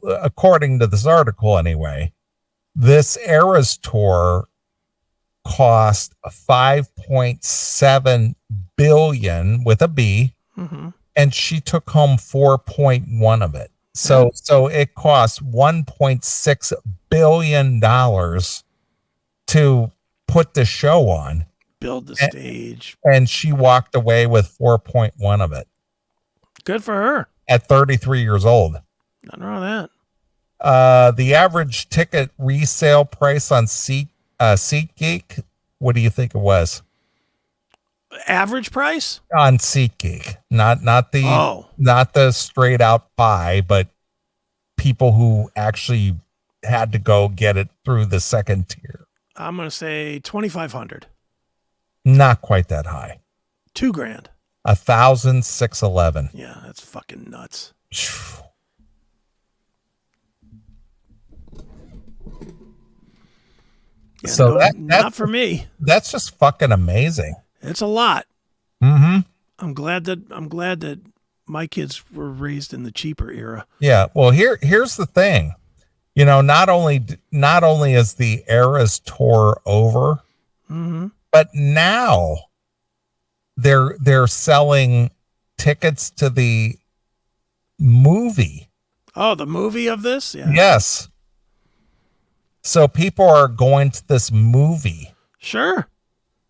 according to this article anyway, This Eras tour cost 5.7 billion with a B, and she took home 4.1 of it. So it cost $1.6 billion to put the show on, build the stage, and she walked away with 4.1 of it. Good for her. At 33 years old. Nothing wrong with that. The average ticket resale price on SeatGeek, what do you think it was? Average price? On SeatGeek. Not the straight out buy, but people who actually had to go get it through the second tier. I'm going to say 2,500. Not quite that high. $2,000. 1,611. Yeah, that's fucking nuts. Yeah, so no, that's not for me. That's just fucking amazing. It's a lot. Mm-hmm. I'm glad that my kids were raised in the cheaper era. Yeah. Well, here's the thing. You know, not only is the Eras tour over, but now they're selling tickets to the movie. Oh, the movie of this? Yeah. Yes. So people are going to this movie. Sure.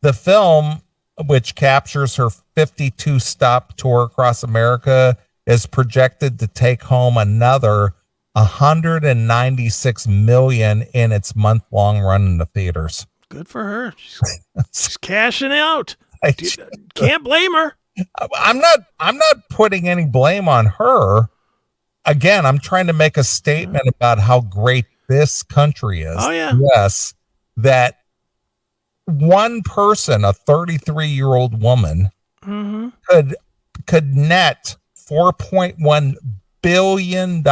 The film, which captures her 52 stop tour across America, is projected to take home another 196 million in its month-long run in the theaters. Good for her. She's cashing out. Can't blame her. I'm not putting any blame on her. Again, I'm trying to make a statement about how great this country is. Oh yeah. Yes, that one person, a 33-year-old woman, could net $4.1 billion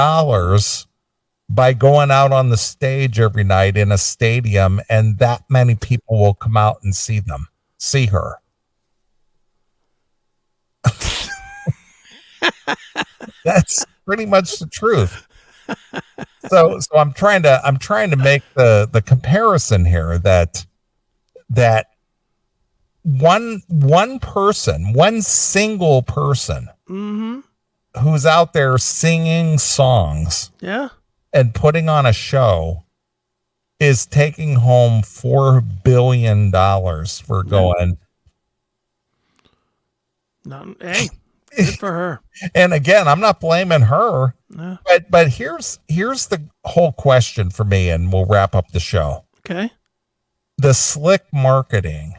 by going out on the stage every night in a stadium, and that many people will come out and see her. That's pretty much the truth. So I'm trying to make the comparison here that one person, one single person who's out there singing songs and putting on a show is taking home $4 billion for going. Hey, good for her. And again, I'm not blaming her, but here's the whole question for me, and we'll wrap up the show. Okay. The slick marketing,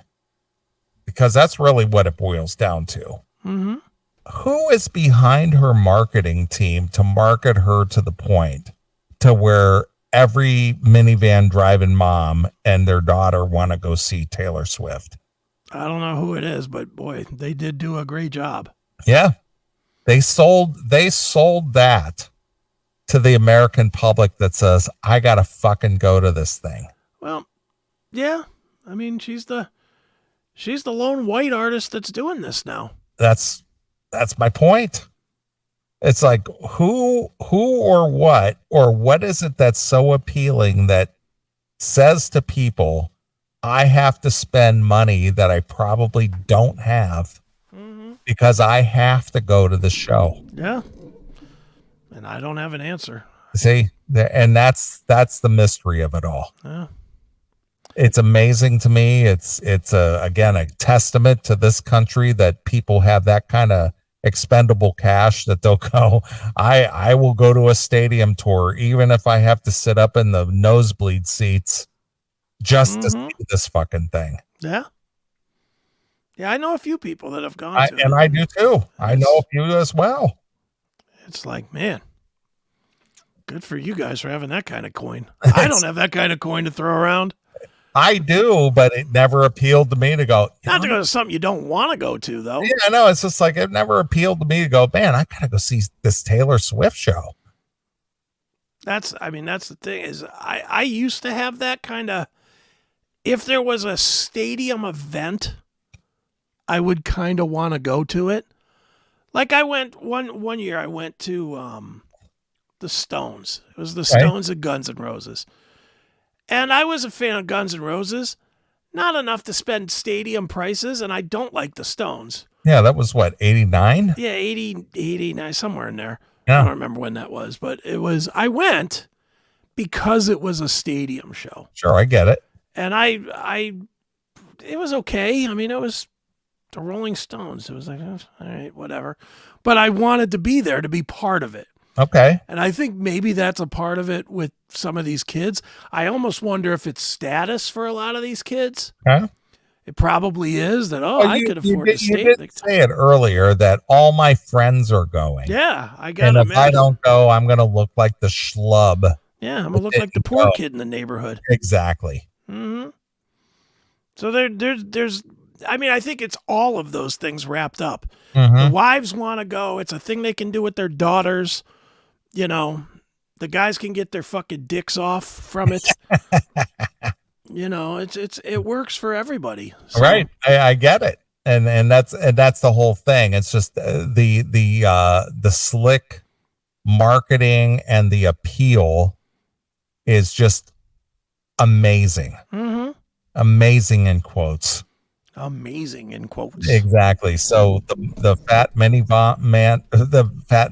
because that's really what it boils down to. Who is behind her marketing team to market her to the point to where every minivan driving mom and their daughter want to go see Taylor Swift? I don't know who it is, but boy, they did do a great job. Yeah. They sold that to the American public that says, I got to fucking go to this thing. Well, yeah. I mean, she's the lone white artist that's doing this now. That's my point. It's like who or what is it that's so appealing that says to people, I have to spend money that I probably don't have because I have to go to the show. Yeah. And I don't have an answer. See, and that's the mystery of it all. Yeah. It's amazing to me. It's again a testament to this country that people have that kind of expendable cash that they'll go, I will go to a stadium tour even if I have to sit up in the nosebleed seats just to see this fucking thing. Yeah. Yeah, I know a few people that have gone to it. And I do too. I know a few as well. It's like, man, good for you guys for having that kind of coin. I don't have that kind of coin to throw around. I do, but it never appealed to me to go. Not to go to something you don't want to go to, though. Yeah, I know. It's just like it never appealed to me to go, man, I gotta go see this Taylor Swift show. That's the thing is I used to have that kind of, if there was a stadium event, I would kind of want to go to it. Like I went one year, I went to the Stones. It was the Stones and Guns N' Roses. And I was a fan of Guns N' Roses. Not enough to spend stadium prices, and I don't like the Stones. Yeah, that was what, 89? Yeah, 80, 89, somewhere in there. Yeah. I don't remember when that was, but I went because it was a stadium show. Sure, I get it. And it was okay. I mean, it was the Rolling Stones. It was like, all right, whatever. But I wanted to be there to be part of it. Okay. And I think maybe that's a part of it with some of these kids. I almost wonder if it's status for a lot of these kids. Okay. It probably is that, I could afford to stay. You did say it earlier that all my friends are going. Yeah, I got And to if I don't go, I'm going to look like the schlub. Yeah, I'm going to look like the poor kid in the neighborhood. Exactly. Mm-hmm. So there's, I mean, I think it's all of those things wrapped up. Mm-hmm. The wives want to go. It's a thing they can do with their daughters. You know, the guys can get their fucking dicks off from it. You know, it works for everybody. So. Right. I get it. And that's the whole thing. It's just the slick marketing and the appeal is just amazing. Mm-hmm. Amazing in quotes. Amazing in quotes. Exactly. So the fat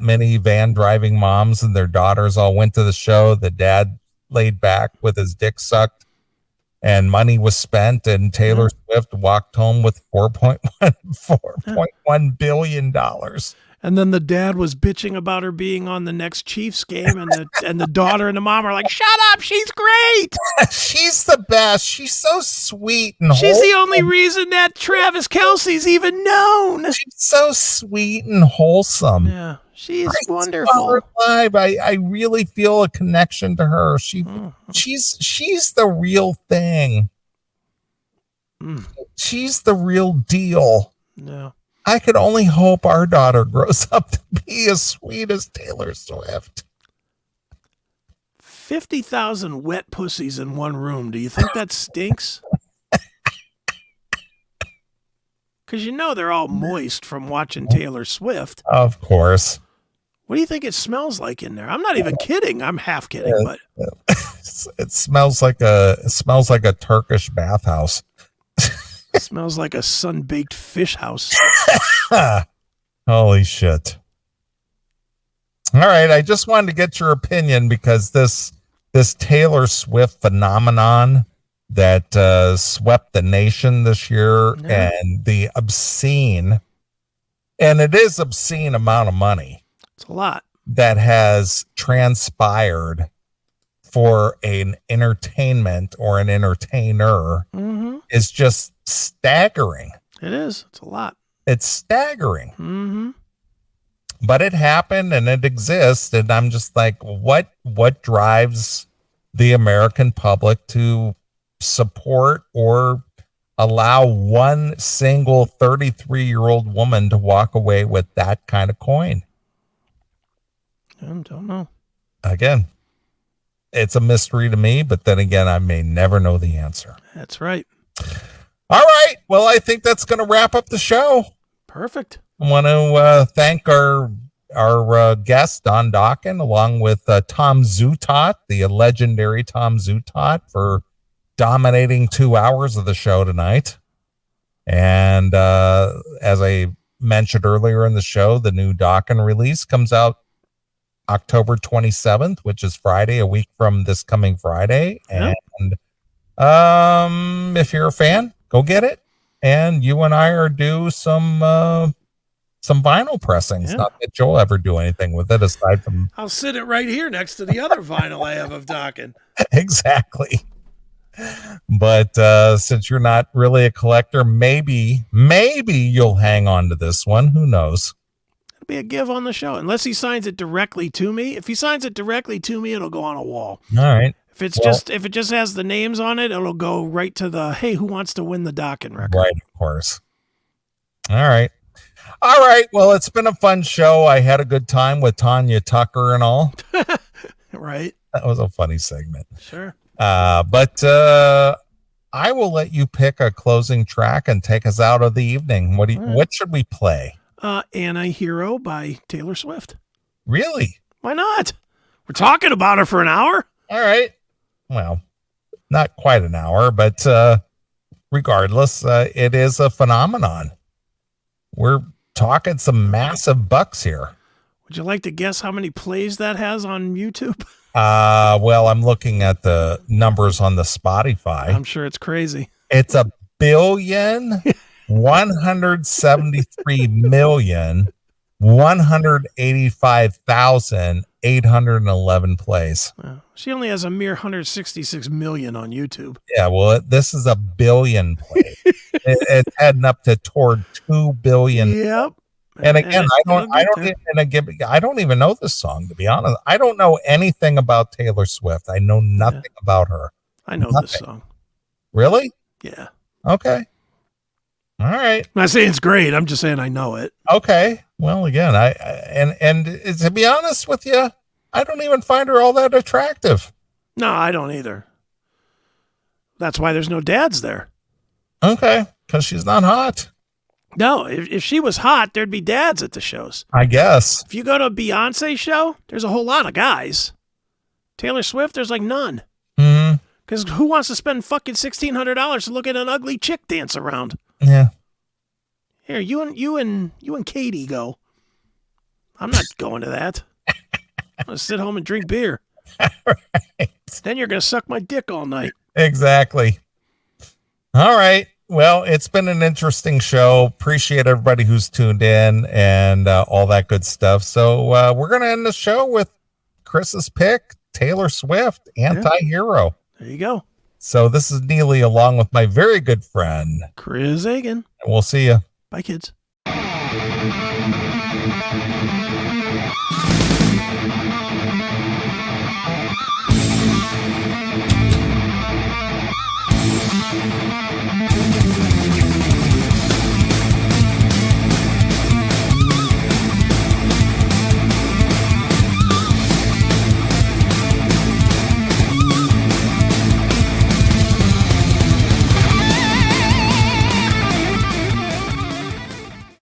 minivan driving moms and their daughters all went to the show. The dad laid back with his dick sucked, and money was spent. And Taylor Swift walked home with $4.1 billion. And then the dad was bitching about her being on the next Chiefs game, and the daughter and the mom are like, "Shut up! She's great. She's the best. She's so sweet and she's wholesome. the only reason that Travis Kelce's even known. She's so sweet and wholesome. Yeah, she's wonderful. Live. I really feel a connection to her. She's the real thing. She's the real deal. Yeah. I could only hope our daughter grows up to be as sweet as Taylor Swift. 50,000 wet pussies in one room. Do you think that stinks? Because you know they're all moist from watching Taylor Swift. Of course. What do you think it smells like in there? I'm not even kidding. I'm half kidding, but it smells like a Turkish bathhouse. It smells like a sun-baked fish house. Holy shit. All right, I just wanted to get your opinion because this Taylor Swift phenomenon that swept the nation this year, and the obscene, and it is obscene amount of money. It's a lot. That has transpired for an entertainment or an entertainer is just staggering. It is. It's a lot. It's staggering. Mm-hmm. But it happened and it exists. And I'm just like, what drives the American public to support or allow one single 33-year-old woman to walk away with that kind of coin? I don't know. Again, it's a mystery to me, but then again, I may never know the answer. That's right. All right. Well, I think that's going to wrap up the show. Perfect. I want to thank our guest, Don Dokken, along with Tom Zutaut, the legendary Tom Zutaut, for dominating 2 hours of the show tonight. And as I mentioned earlier in the show, the new Dokken release comes out October 27th, which is Friday, a week from this coming Friday. Yep. And if you're a fan, go get it. And you and I are due some vinyl pressings. Yeah. Not that you'll ever do anything with it aside from I'll sit it right here next to the other vinyl I have of Dokken. Exactly. But since you're not really a collector, maybe you'll hang on to this one. Who knows? It'll be a give on the show, unless he signs it directly to me. If he signs it directly to me, it'll go on a wall. All right. If it just has the names on it, it'll go right to the, hey, who wants to win the Dokken record? Right, of course. All right. Well, it's been a fun show. I had a good time with Tanya Tucker and all. Right. That was a funny segment. Sure. But I will let you pick a closing track and take us out of the evening. What should we play? Anti-Hero by Taylor Swift. Really? Why not? We're talking about her for an hour. All right. Well, not quite an hour, but regardless, it is a phenomenon. We're talking some massive bucks here. Would you like to guess how many plays that has on YouTube? Well, I'm looking at the numbers on the Spotify. I'm sure it's crazy. It's 1,173,185,811 plays. She only has a mere 166 million on YouTube. Yeah, well, this is 1 billion plays. It's heading up toward 2 billion. Yep. And again, I don't even know this song, to be honest. I don't know anything about Taylor Swift. I know nothing about her. I know this song. Really? Yeah. Okay. All right. I'm not saying it's great. I'm just saying I know it. Okay. Well, again, and to be honest with you, I don't even find her all that attractive. No, I don't either. That's why there's no dads there. Okay, because she's not hot. No, if she was hot, there'd be dads at the shows. I guess. If you go to a Beyonce show, there's a whole lot of guys. Taylor Swift, there's like none. Because who wants to spend fucking $1,600 to look at an ugly chick dance around? Yeah. Here, you and Katie go. I'm not going to that. I'm gonna sit home and drink beer. Right. Then you're gonna suck my dick all night. Exactly. All right. Well, it's been an interesting show. Appreciate everybody who's tuned in and all that good stuff. So we're going to end the show with Chris's pick, Taylor Swift, Anti-Hero. There you go. So this is Neeley along with my very good friend, Chris Akin. And we'll see you. Bye, kids.